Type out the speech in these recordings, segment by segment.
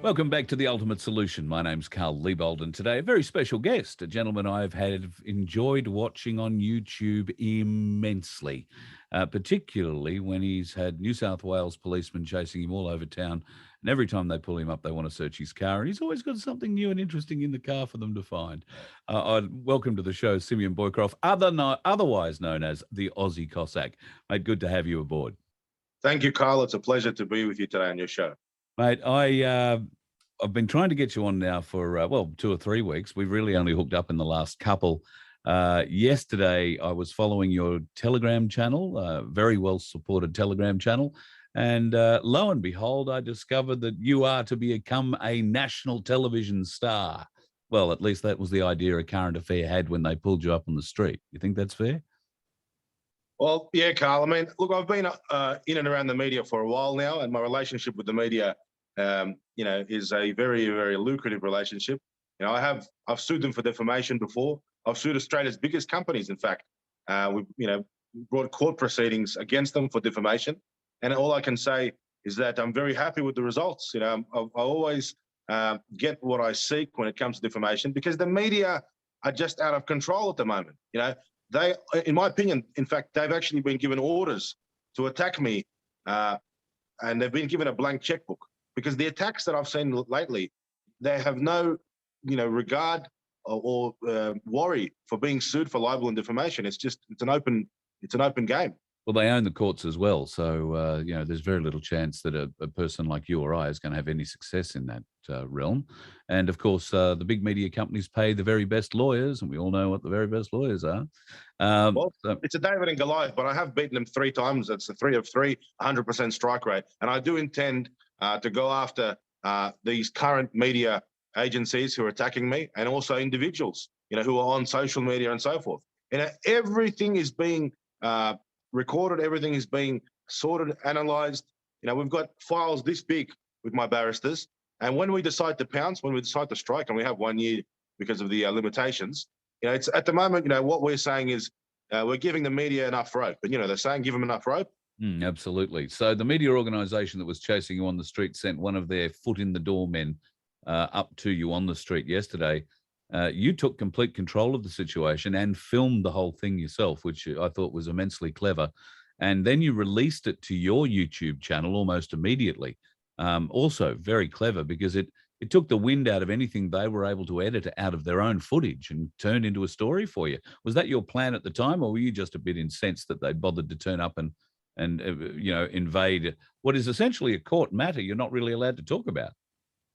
Welcome back to The Ultimate Solution. My name's Carl Liebold, and today a very special guest, a gentleman I've enjoyed watching on YouTube immensely, particularly when he's had New South Wales policemen chasing him all over town. And every time they pull him up, they want to search his car, and he's always got something new and interesting in the car for them to find. Welcome to the show, Simeon Boycroft, otherwise known as the Aussie Cossack. Mate, good to have you aboard. Thank you, Carl. It's a pleasure to be with you today on your show. Mate, I've been trying to get you on now for, 2 or 3 weeks. We've really only hooked up in the last couple. Yesterday, I was following your Telegram channel, very well-supported Telegram channel, and lo and behold, I discovered that you are to become a national television star. Well, at least that was the idea a Current Affair had when they pulled you up on the street. You think that's fair? Well, yeah, Carl. I mean, look, I've been in and around the media for a while now, and my relationship with the media is a very, very lucrative relationship. I've sued them for defamation before. I've sued Australia's biggest companies. In fact, we've brought court proceedings against them for defamation. And all I can say is that I'm very happy with the results. I always get what I seek when it comes to defamation, because the media are just out of control at the moment. They, in my opinion, in fact, they've actually been given orders to attack me, and they've been given a blank checkbook. Because the attacks that I've seen lately, they have no, regard or worry for being sued for libel and defamation. It's an open game. Well, they own the courts as well, so there's very little chance that a person like you or I is going to have any success in that realm. And of course, the big media companies pay the very best lawyers, and we all know what the very best lawyers are. It's a David and Goliath, but I have beaten them 3 times. It's a 3 of 3, 100% strike rate, and I do intend to go after these current media agencies who are attacking me, and also individuals, who are on social media and so forth. Everything is being recorded, everything is being sorted, analysed. We've got files this big with my barristers, and when we decide to pounce, when we decide to strike, and we have 1 year because of the limitations, it's at the moment, what we're saying is we're giving the media enough rope, but they're saying give them enough rope. Absolutely. So the media organisation that was chasing you on the street sent one of their foot-in-the-door men up to you on the street yesterday. You took complete control of the situation and filmed the whole thing yourself, which I thought was immensely clever. And then you released it to your YouTube channel almost immediately. Also very clever, because it took the wind out of anything they were able to edit out of their own footage and turned into a story for you. Was that your plan at the time, or were you just a bit incensed that they bothered to turn up and invade what is essentially a court matter you're not really allowed to talk about?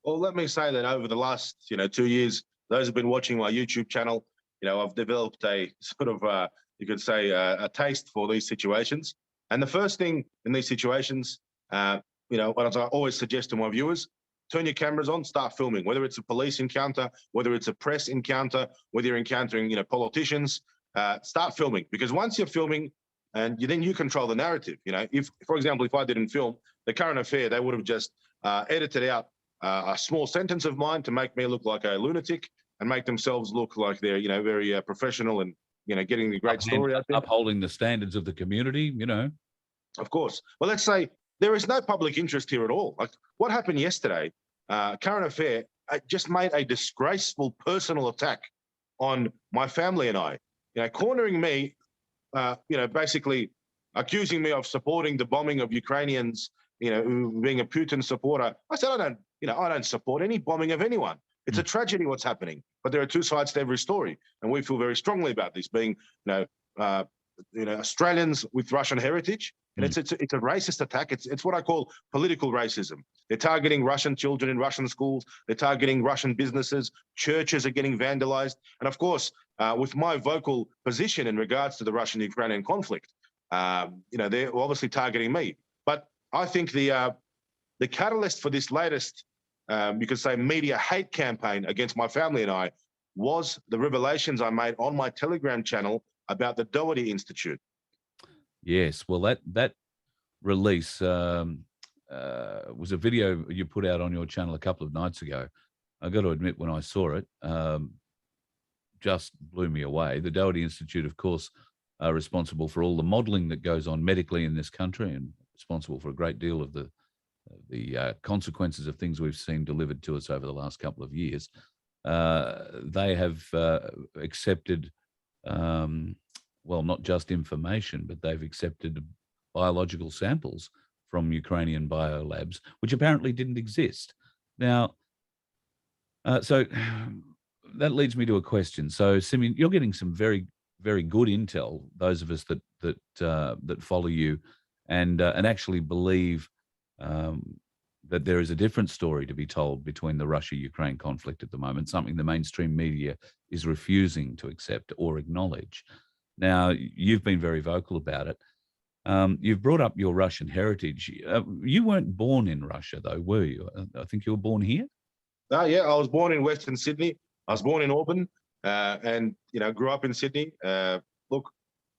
Well, let me say that over the last 2 years, those who've been watching my YouTube channel, I've developed a sort of, you could say, a taste for these situations. And the first thing in these situations, as I always suggest to my viewers, turn your cameras on, start filming, whether it's a police encounter, whether it's a press encounter, whether you're encountering, politicians, start filming. Because once you're filming, and then you control the narrative. If, for example, if I didn't film the Current Affair, they would have just edited out a small sentence of mine to make me look like a lunatic and make themselves look like they're, very professional and, getting the great story out there. Upholding the standards of the community, Of course. Well, let's say there is no public interest here at all. Like what happened yesterday, Current Affair just made a disgraceful personal attack on my family and I, cornering me, basically accusing me of supporting the bombing of Ukrainians, being a Putin supporter. I said, I don't support any bombing of anyone. It's a tragedy what's happening, but there are 2 sides to every story. And we feel very strongly about this being, Australians with Russian heritage. And it's a racist attack. It's what I call political racism. They're targeting Russian children in Russian schools. They're targeting Russian businesses. Churches are getting vandalized. And of course, with my vocal position in regards to the Russian-Ukrainian conflict, they're obviously targeting me. But I think the catalyst for this latest, you could say, media hate campaign against my family and I was the revelations I made on my Telegram channel about the Doherty Institute. Yes, well, that release was a video you put out on your channel a couple of nights ago. I got to admit, when I saw it, just blew me away. The Doherty Institute, of course, are responsible for all the modelling that goes on medically in this country, and responsible for a great deal of the consequences of things we've seen delivered to us over the last couple of years, they have accepted, well, not just information, but they've accepted biological samples from Ukrainian biolabs, which apparently didn't exist. Now, so that leads me to a question. So, Simeon, you're getting some very, very good intel. Those of us that follow you and actually believe that there is a different story to be told between the Russia-Ukraine conflict at the moment, something the mainstream media is refusing to accept or acknowledge. Now, you've been very vocal about it. You've brought up your Russian heritage. You weren't born in Russia, though, were you? I think you were born here? Yeah, I was born in Western Sydney. I was born in Auburn and, grew up in Sydney. Look,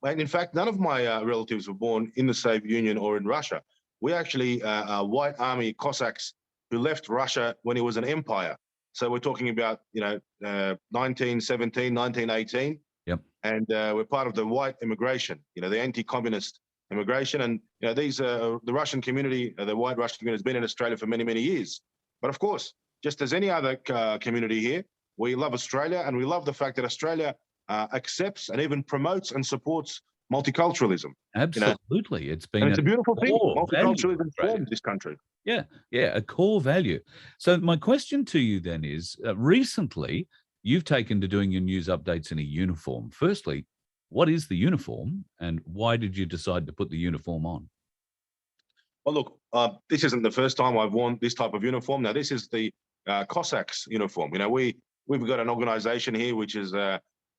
and in fact, none of my relatives were born in the Soviet Union or in Russia. We actually are white army Cossacks who left Russia when it was an empire. So we're talking about, 1917, 1918. Yep. And we're part of the white immigration, the anti-communist immigration. And, these the Russian community, the white Russian community has been in Australia for many, many years. But of course, just as any other community here, we love Australia, and we love the fact that Australia accepts and even promotes and supports multiculturalism. Absolutely. It's been it's a beautiful thing. Multiculturalism value formed this country. Yeah, a core value. So my question to you then is, recently you've taken to doing your news updates in a uniform. Firstly, what is the uniform and why did you decide to put the uniform on? Well, look, this isn't the first time I've worn this type of uniform. Now, this is the Cossacks uniform. We've got an organization here which has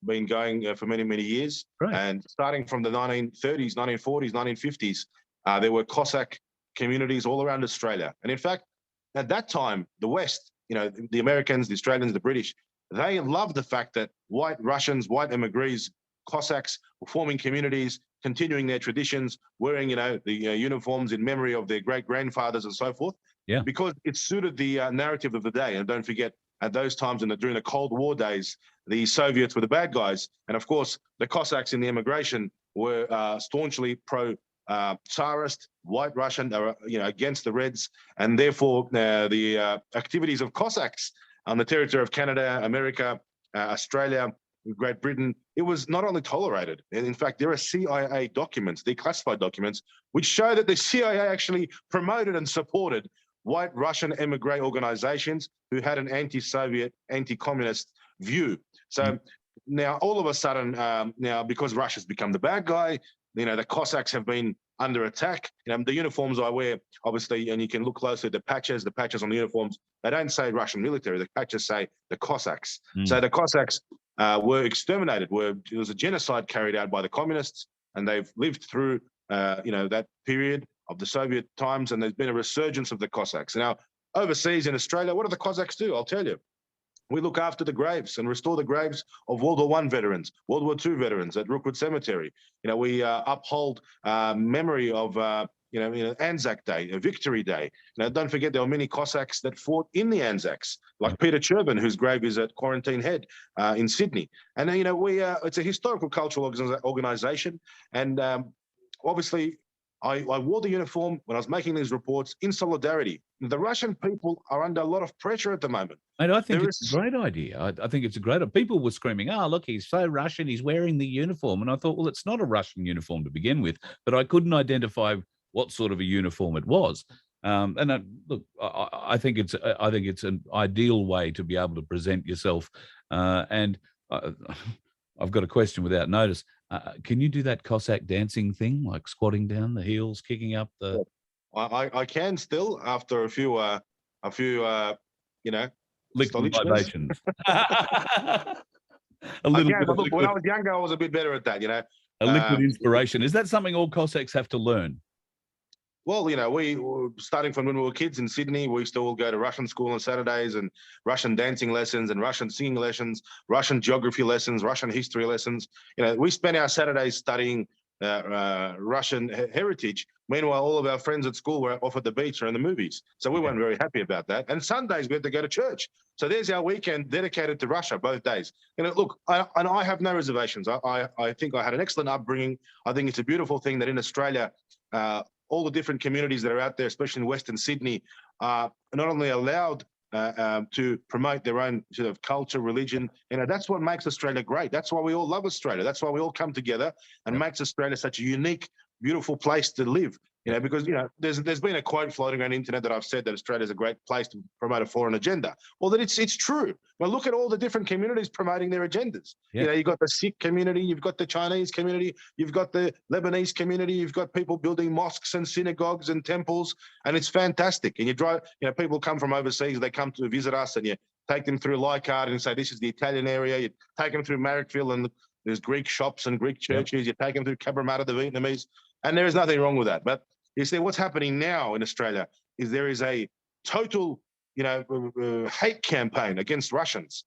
been going for many, many years. Right. And starting from the 1930s, 1940s, 1950s, there were Cossack communities all around Australia. And in fact, at that time, the West, the Americans, the Australians, the British, they loved the fact that white Russians, white emigres, Cossacks were forming communities, continuing their traditions, wearing, the uniforms in memory of their great-grandfathers and so forth. Yeah. Because it suited the narrative of the day. And don't forget, at those times during the Cold War days, the Soviets were the bad guys. And of course, the Cossacks in the immigration were staunchly pro-Tsarist, white Russian, against the Reds. And therefore, the activities of Cossacks on the territory of Canada, America, Australia, Great Britain, it was not only tolerated, and in fact, there are CIA documents, declassified documents, which show that the CIA actually promoted and supported white Russian emigre organizations who had an anti-Soviet, anti-communist view. So now, all of a sudden, now because Russia's become the bad guy, the Cossacks have been under attack. The uniforms I wear, obviously, and you can look closely at the patches on the uniforms, they don't say Russian military, the patches say the Cossacks. So the Cossacks were exterminated. It was a genocide carried out by the communists, and they've lived through, that period of the Soviet times, and there's been a resurgence of the Cossacks. Now, overseas in Australia, what do the Cossacks do? I'll tell you. We look after the graves and restore the graves of World War I veterans, World War II veterans at Rookwood Cemetery. We uphold memory of, Anzac Day, Victory Day. Don't forget there were many Cossacks that fought in the Anzacs, like Peter Chervin, whose grave is at Quarantine Head in Sydney. And it's a historical cultural organization, and obviously, I wore the uniform when I was making these reports in solidarity. The Russian people are under a lot of pressure at the moment. And I think it's a great idea. I think it's a great idea. People were screaming, oh, look, he's so Russian, he's wearing the uniform. And I thought, well, it's not a Russian uniform to begin with, but I couldn't identify what sort of a uniform it was. Look, I think it's an ideal way to be able to present yourself. I've got a question without notice. Can you do that Cossack dancing thing, like squatting down, the heels kicking up the? I can still after a few liquid libations. But look, when I was younger, I was a bit better at that. A liquid inspiration. Is that something all Cossacks have to learn? Well, we starting from when we were kids in Sydney, we used to all go to Russian school on Saturdays and Russian dancing lessons and Russian singing lessons, Russian geography lessons, Russian history lessons. We spent our Saturdays studying Russian heritage. Meanwhile, all of our friends at school were off at the beach or in the movies. So we weren't very happy about that. And Sundays, we had to go to church. So there's our weekend dedicated to Russia, both days. Look, I have no reservations. I think I had an excellent upbringing. I think it's a beautiful thing that in Australia, all the different communities that are out there, especially in Western Sydney, are not only allowed to promote their own sort of culture, religion. That's what makes Australia great. That's why we all love Australia. That's why we all come together and makes Australia such a unique, beautiful place to live. Because there's been a quote floating around the internet that I've said that Australia is a great place to promote a foreign agenda. Well, that it's true. Well, look at all the different communities promoting their agendas. You've got the Sikh community, you've got the Chinese community, you've got the Lebanese community, you've got people building mosques and synagogues and temples, and it's fantastic. And you drive, people come from overseas, they come to visit us, and you take them through Leichhardt and say, this is the Italian area. You take them through Marrickville, and there's Greek shops and Greek churches. You take them through Cabramatta, the Vietnamese, and there is nothing wrong with that. But you see, what's happening now in Australia is there is a total, hate campaign against Russians.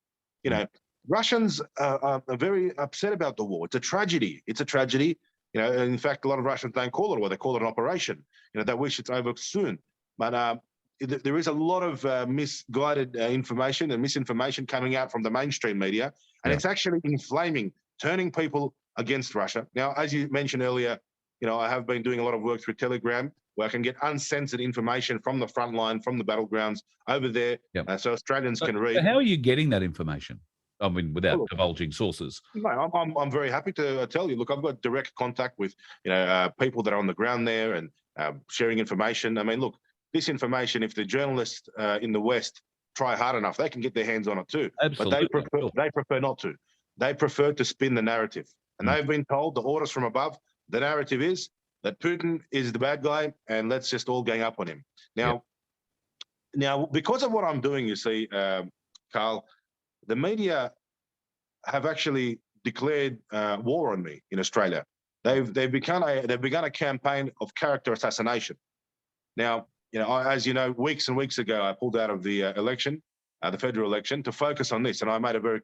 Russians are very upset about the war. It's a tragedy. It's a tragedy. In fact, a lot of Russians don't call it a war. They call it an operation. They wish it's over soon. But there is a lot of misguided information and misinformation coming out from the mainstream media, and it's actually inflaming, turning people against Russia. Now, as you mentioned earlier, I have been doing a lot of work through Telegram where I can get uncensored information from the front line, from the battlegrounds over there, so Australians can read. How are you getting that information? I mean, without divulging sources. No, I'm very happy to tell you. Look, I've got direct contact with people that are on the ground there and sharing information. I mean, look, this information, if the journalists in the West try hard enough, they can get their hands on it too. Absolutely. But they prefer not to. They prefer to spin the narrative, and they've been told the orders from above. The narrative is that Putin is the bad guy, and let's just all gang up on him. Now, because of what I'm doing, you see, Carl, the media have actually declared war on me in Australia. They've begun a campaign of character assassination. Now, as you know, weeks and weeks ago, I pulled out of the election, the federal election, to focus on this, and I made a very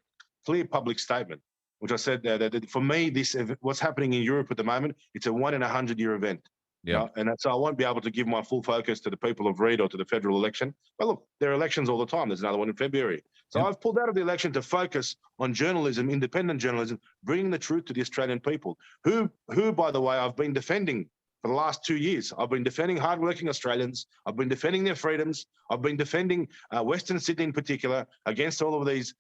clear public statement, which I said that for me, what's happening in Europe at the moment, it's a 1 in 100-year event. And so I won't be able to give my full focus to the people of Reid or to the federal election. But look, there are elections all the time. There's another one in February. So I've pulled out of the election to focus on journalism, independent journalism, bringing the truth to the Australian people, who, by the way, I've been defending for the last 2 years. I've been defending hardworking Australians. I've been defending their freedoms. I've been defending Western Sydney in particular against all of these,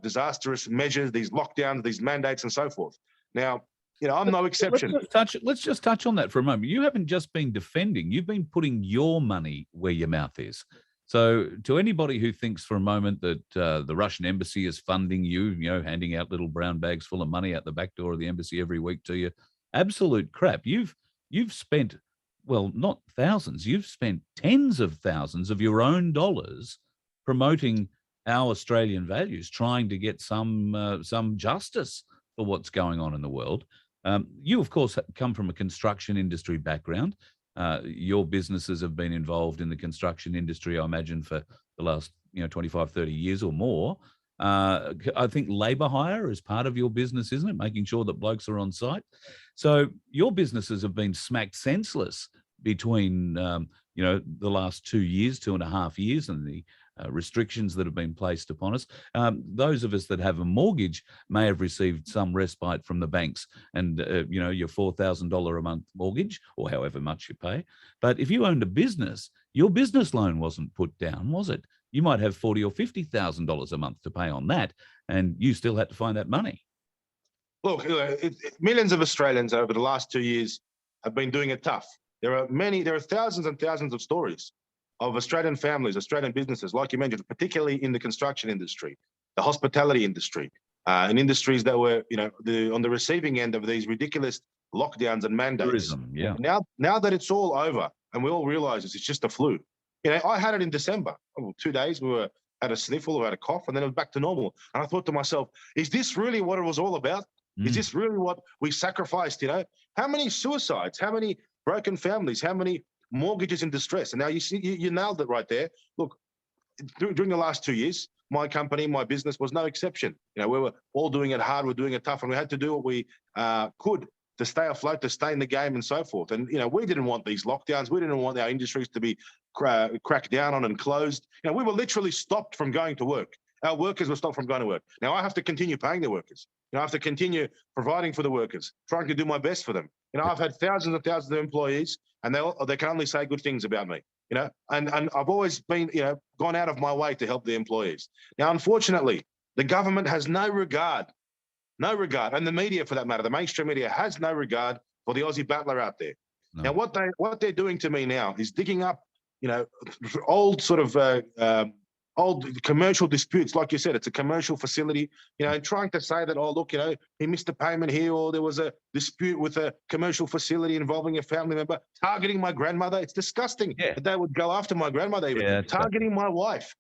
disastrous measures, these lockdowns, these mandates, and so forth. Now, I'm no exception. Let's just touch on that for a moment. You haven't just been defending; you've been putting your money where your mouth is. So, to anybody who thinks for a moment that the Russian embassy is funding you, handing out little brown bags full of money out the back door of the embassy every week to you, absolute crap. You've spent, well, not thousands. You've spent tens of thousands of your own dollars promoting our Australian values, trying to get some justice for what's going on in the world. You, of course, come from a construction industry background. Your businesses have been involved in the construction industry, I imagine, for the last 25, 30 years or more. I think labour hire is part of your business, isn't it? Making sure that blokes are on site. So your businesses have been smacked senseless between, the last 2 years, 2.5 years, and the restrictions that have been placed upon us. Those of us that have a mortgage may have received some respite from the banks and, your $4,000 a month mortgage or however much you pay. But if you owned a business, your business loan wasn't put down, was it? You might have $40,000 or $50,000 a month to pay on that, and you still had to find that money. Look, millions of Australians over the last 2 years have been doing it tough. There are thousands and thousands of stories of Australian families, Australian businesses, like you mentioned, particularly in the construction industry, the hospitality industry, and industries that were, on the receiving end of these ridiculous lockdowns and mandates. Tourism, yeah. Now that it's all over, and we all realise it's just a flu. I had it in December. 2 days we had a sniffle or had a cough, and then it was back to normal. And I thought to myself, is this really what it was all about? Is this really what we sacrificed? How many suicides? How many broken families? How many mortgages in distress? And now you nailed it right there. Look, during the last 2 years, my company, my business was no exception. We were all doing it hard, we're doing it tough, and we had to do what we could to stay afloat, to stay in the game and so forth. And, we didn't want these lockdowns. We didn't want our industries to be cracked down on and closed. We were literally stopped from going to work. our workers were stopped from going to work. Now I have to continue paying the workers. I have to continue providing for the workers, trying to do my best for them. I've had thousands and thousands of employees, and they can only say good things about me. And I've always been, gone out of my way to help the employees. Now, unfortunately, the government has no regard, and the media, for that matter, the mainstream media has no regard for the Aussie battler out there. No. Now, what they're doing to me now is digging up, old sort of old commercial disputes. Like you said, it's a commercial facility, and trying to say that, oh, look, he missed a payment here, or there was a dispute with a commercial facility involving a family member, targeting my grandmother. It's disgusting that they would go after my grandmother, even targeting my wife,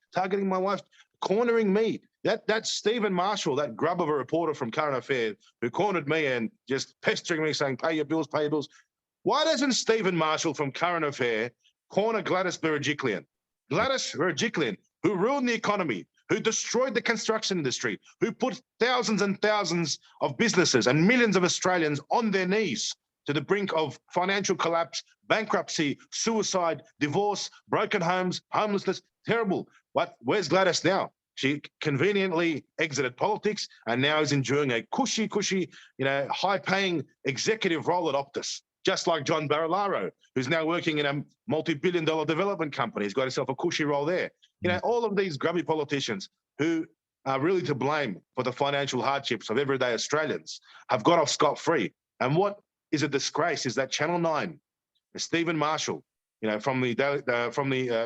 cornering me. That's Stephen Marshall, that grub of a reporter from Current Affairs, who cornered me and just pestering me, saying, pay your bills, pay your bills. Why doesn't Stephen Marshall from Current Affairs corner Gladys Berejiklian? Gladys Berejiklian, who ruined the economy, who destroyed the construction industry, who put thousands and thousands of businesses and millions of Australians on their knees to the brink of financial collapse, bankruptcy, suicide, divorce, broken homes, homelessness. Terrible. Where's Gladys now? She conveniently exited politics and now is enjoying a cushy, high-paying executive role at Optus, just like John Barilaro, who's now working in a multi-billion-dollar development company. He's got himself a cushy role there. All of these grubby politicians who are really to blame for the financial hardships of everyday Australians have got off scot-free. And what is a disgrace is that Channel 9, Stephen Marshall, from the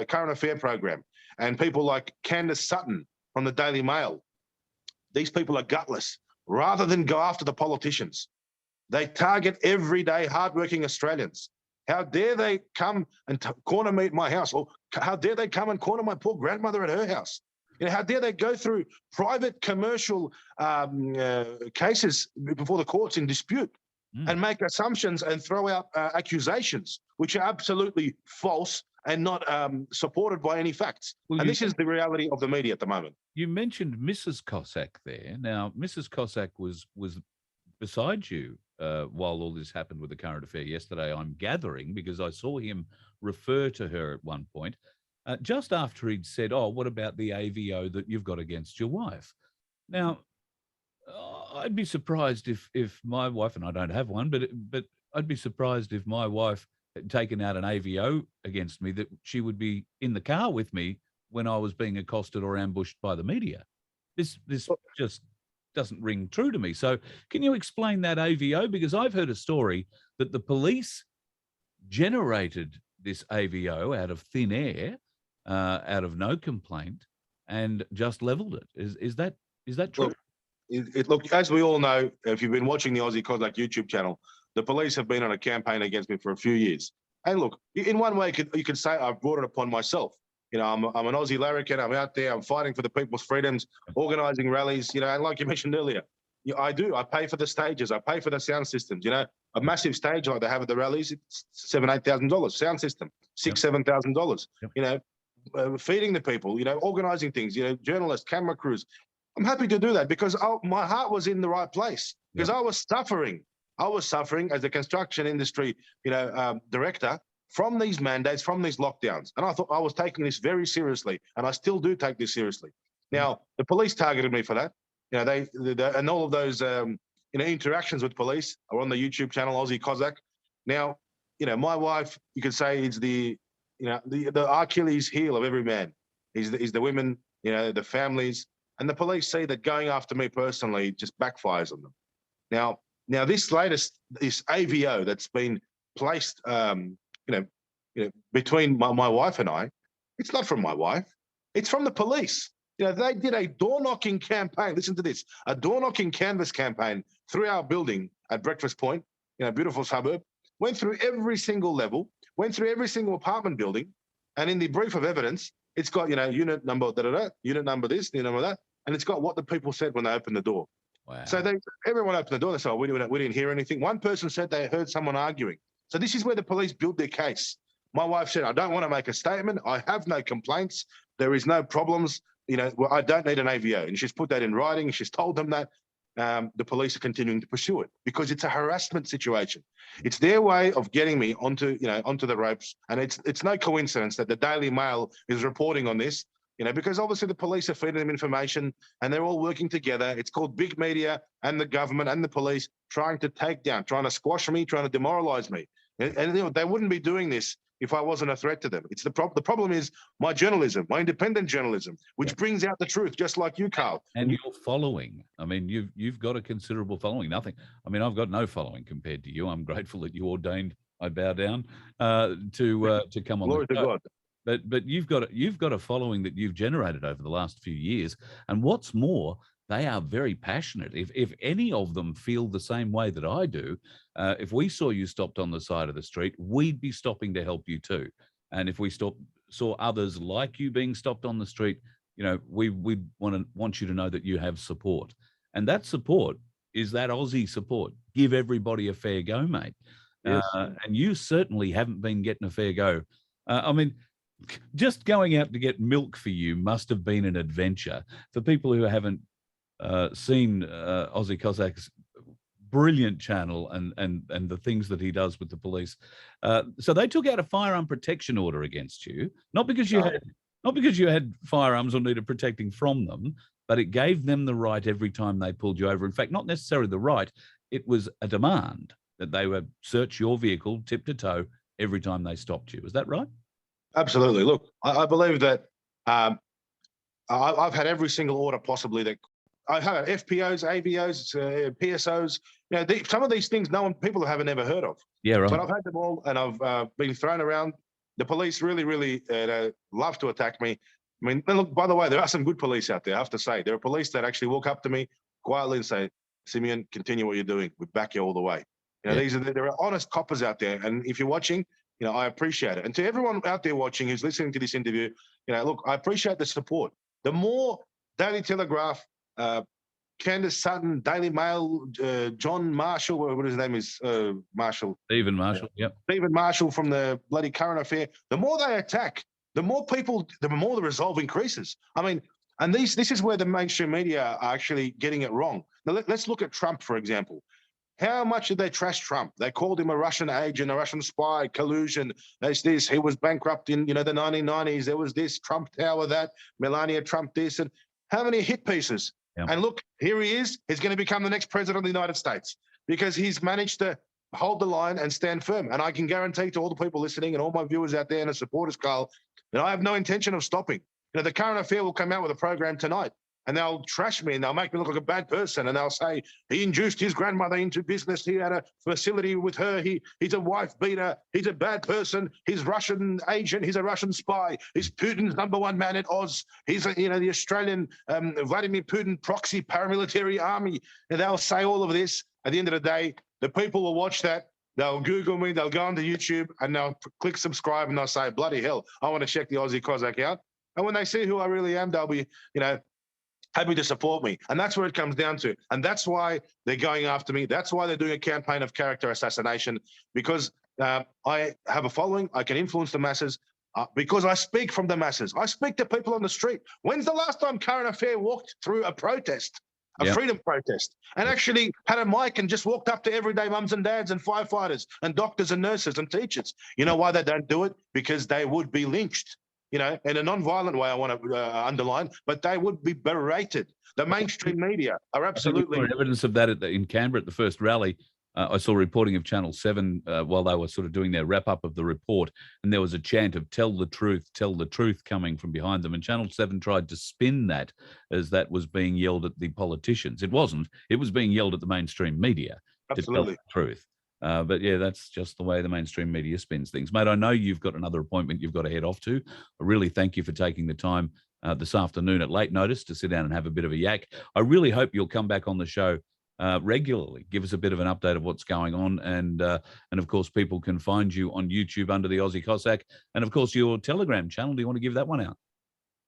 Current Affair program, and people like Candace Sutton from the Daily Mail, these people are gutless. Rather than go after the politicians, they target everyday hardworking Australians. How dare they come and corner me at my house? Or how dare they come and corner my poor grandmother at her house? How dare they go through private commercial cases before the courts in dispute and make assumptions and throw out accusations, which are absolutely false and not supported by any facts. Well, and this is the reality of the media at the moment. You mentioned Mrs. Cossack there. Now, Mrs. Cossack was beside you while all this happened with the Current Affair yesterday, I'm gathering, because I saw him refer to her at one point, just after he'd said, oh, what about the AVO that you've got against your wife? Now, I'd be surprised if my wife, and I don't have one, but I'd be surprised if my wife had taken out an AVO against me, that she would be in the car with me when I was being accosted or ambushed by the media. This just doesn't ring true to me. So can you explain that AVO? Because I've heard a story that the police generated this AVO out of thin air, out of no complaint, and just leveled it. Is that true? Look, as we all know, if you've been watching the Aussie Cossack YouTube channel, the police have been on a campaign against me for a few years. And look, in one way, you could say I've brought it upon myself. I'm an Aussie larrikin. I'm out there. I'm fighting for the people's freedoms, organising rallies. And like you mentioned earlier, I do. I pay for the stages. I pay for the sound systems. A massive stage like they have at the rallies, it's $7,000-8,000. Sound system, $6,000-7,000. Feeding the people. Organising things. Journalists, camera crews. I'm happy to do that because my heart was in the right place. Because I was suffering. I was suffering as a construction industry, director, from these mandates, from these lockdowns. And I thought I was taking this very seriously, and I still do take this seriously. Now, the police targeted me for that. They and all of those interactions with police are on the YouTube channel Aussie Cossack. Now, my wife, you could say, is the Achilles heel of every man. Is the women, the families, and the police see that going after me personally just backfires on them. Now this AVO that's been placed, between my wife and I, it's not from my wife. It's from the police. They did a door-knocking campaign. Listen to this: a door-knocking canvas campaign through our building at Breakfast Point, beautiful suburb. Went through every single level, went through every single apartment building, and in the brief of evidence, it's got unit number unit number this, unit number that, and it's got what the people said when they opened the door. Wow. So everyone opened the door. They said, we didn't hear anything. One person said they heard someone arguing. So this is where the police built their case. My wife said, I don't want to make a statement. I have no complaints. There is no problems. I don't need an AVO. And she's put that in writing. She's told them that. The police are continuing to pursue it because it's a harassment situation. It's their way of getting me onto the ropes. And it's no coincidence that the Daily Mail is reporting on this. because obviously the police are feeding them information and they're all working together. It's called big media and the government and the police trying to take down, trying to squash me, trying to demoralize me. And they wouldn't be doing this if I wasn't a threat to them. It's the problem is my journalism, my independent journalism, which brings out the truth, just like you, Carl. And your following. I mean, you've got a considerable following. Nothing. I mean, I've got no following compared to you. I'm grateful that you ordained I bow down to come on Glory the to show. God. But you've got a following that you've generated over the last few years, and what's more, they are very passionate. If any of them feel the same way that I do, if we saw you stopped on the side of the street, we'd be stopping to help you too. And if we saw others like you being stopped on the street, we want you to know that you have support, and that support is that Aussie support. Give everybody a fair go, mate. Yes. And you certainly haven't been getting a fair go. I mean, just going out to get milk for you must have been an adventure. For people who haven't seen Aussie Cossack's brilliant channel and the things that he does with the police, so they took out a firearm protection order against you, not because you had firearms or needed protecting from them, but it gave them the right every time they pulled you over. In fact, not necessarily the right; it was a demand that they would search your vehicle tip to toe every time they stopped you. Is that right? Absolutely. Look, I believe that I've had every single order possibly that I've had FPOs, AVOs, PSOs. Some of these things people haven't ever heard of. Yeah, right. But I've had them all, and I've been thrown around. The police really, really love to attack me. I mean, look, by the way, there are some good police out there, I have to say. There are police that actually walk up to me quietly and say, Simeon, continue what you're doing. We back you all the way. There are honest coppers out there. And if you're watching, I appreciate it. And to everyone out there watching who's listening to this interview, look, I appreciate the support. The more Daily Telegraph, Candace Sutton, Daily Mail, John Marshall, what his name is, Marshall. Stephen Marshall, yep. Stephen Marshall from the bloody Current Affair. The more they attack, the more the resolve increases. I mean, and this is where the mainstream media are actually getting it wrong. Now, let's look at Trump, for example. How much did they trash Trump? They called him a Russian agent, a Russian spy, collusion. There's this. He was bankrupt in the 1990s. There was this, Trump Tower, that, Melania Trump this. And how many hit pieces? Yeah. And look, here he is. He's going to become the next president of the United States because he's managed to hold the line and stand firm. And I can guarantee to all the people listening and all my viewers out there and the supporters, Carl, that I have no intention of stopping. The Current Affair will come out with a program tonight. And they'll trash me and they'll make me look like a bad person. And they'll say, he induced his grandmother into business. He had a facility with her. He's a wife beater. He's a bad person. He's Russian agent. He's a Russian spy. He's Putin's #1 man at Oz. He's, the Australian Vladimir Putin proxy paramilitary army. And they'll say all of this. At the end of the day, the people will watch that. They'll Google me. They'll go onto YouTube and they'll click subscribe and they'll say, bloody hell, I want to check the Aussie Cossack out. And when they see who I really am, they'll be, happy to support me. And that's where it comes down to. And that's why they're going after me. That's why they're doing a campaign of character assassination, because I have a following. I can influence the masses because I speak from the masses. I speak to people on the street. When's the last time Current Affair walked through a protest, a freedom protest, and actually had a mic and just walked up to everyday mums and dads and firefighters and doctors and nurses and teachers? You know why they don't do it? Because they would be lynched. In a non-violent way, I want to underline, but they would be berated. The mainstream media are absolutely... Evidence of that in Canberra at the first rally. I saw reporting of Channel 7 while they were sort of doing their wrap-up of the report, and there was a chant of tell the truth coming from behind them, and Channel 7 tried to spin that as that was being yelled at the politicians. It wasn't. It was being yelled at the mainstream media to tell the truth. But yeah, that's just the way the mainstream media spins things. Mate, I know you've got another appointment you've got to head off to. I really thank you for taking the time this afternoon at late notice to sit down and have a bit of a yak. I really hope you'll come back on the show regularly, give us a bit of an update of what's going on. And of course, people can find you on YouTube under the Aussie Cossack. And of course, your Telegram channel. Do you want to give that one out?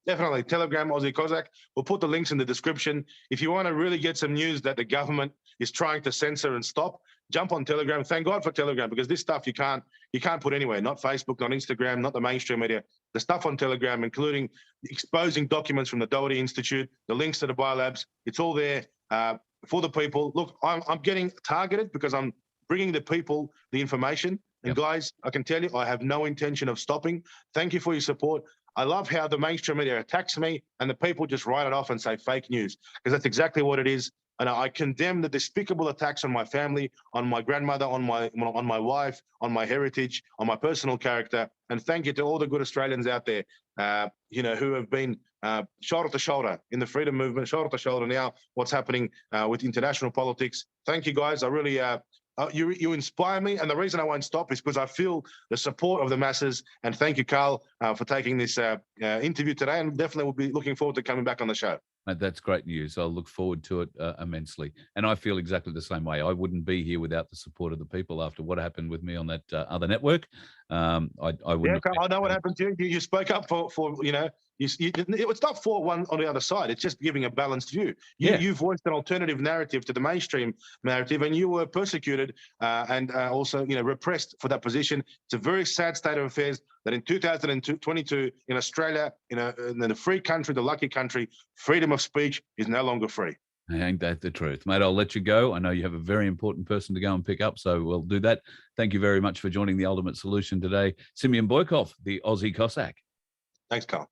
Definitely. Telegram, Aussie Cossack. We'll put the links in the description. If you want to really get some news that the government is trying to censor and stop, jump on Telegram. Thank God for Telegram, because this stuff you can't put anywhere. Not Facebook, not Instagram, not the mainstream media. The stuff on Telegram, including exposing documents from the Doherty Institute, the links to the biolabs, it's all there for the people. Look, I'm getting targeted because I'm bringing the people the information. And guys, I can tell you, I have no intention of stopping. Thank you for your support. I love how the mainstream media attacks me and the people just write it off and say fake news, because that's exactly what it is. And I condemn the despicable attacks on my family, on my grandmother, on my wife, on my heritage, on my personal character. And thank you to all the good Australians out there, who have been shoulder to shoulder in the freedom movement, shoulder to shoulder now. What's happening with international politics? Thank you, guys. I really. You inspire me, and the reason I won't stop is because I feel the support of the masses. And thank you, Carl, for taking this interview today, and definitely will be looking forward to coming back on the show. Mate, that's great news. I'll look forward to it immensely. And I feel exactly the same way. I wouldn't be here without the support of the people after what happened with me on that other network. I wouldn't. Yeah, Carl, I know what happened to you. You spoke up for it's not for one on the other side. It's just giving a balanced view. You voiced an alternative narrative to the mainstream narrative, and you were persecuted and also repressed for that position. It's a very sad state of affairs that in 2022 in Australia, in the free country, the lucky country, freedom of speech is no longer free. Ain't that the truth, mate? I'll let you go. I know you have a very important person to go and pick up, so we'll do that. Thank you very much for joining the Ultimate Solution today. Simeon Boykov, the Aussie Cossack. Thanks, Carl.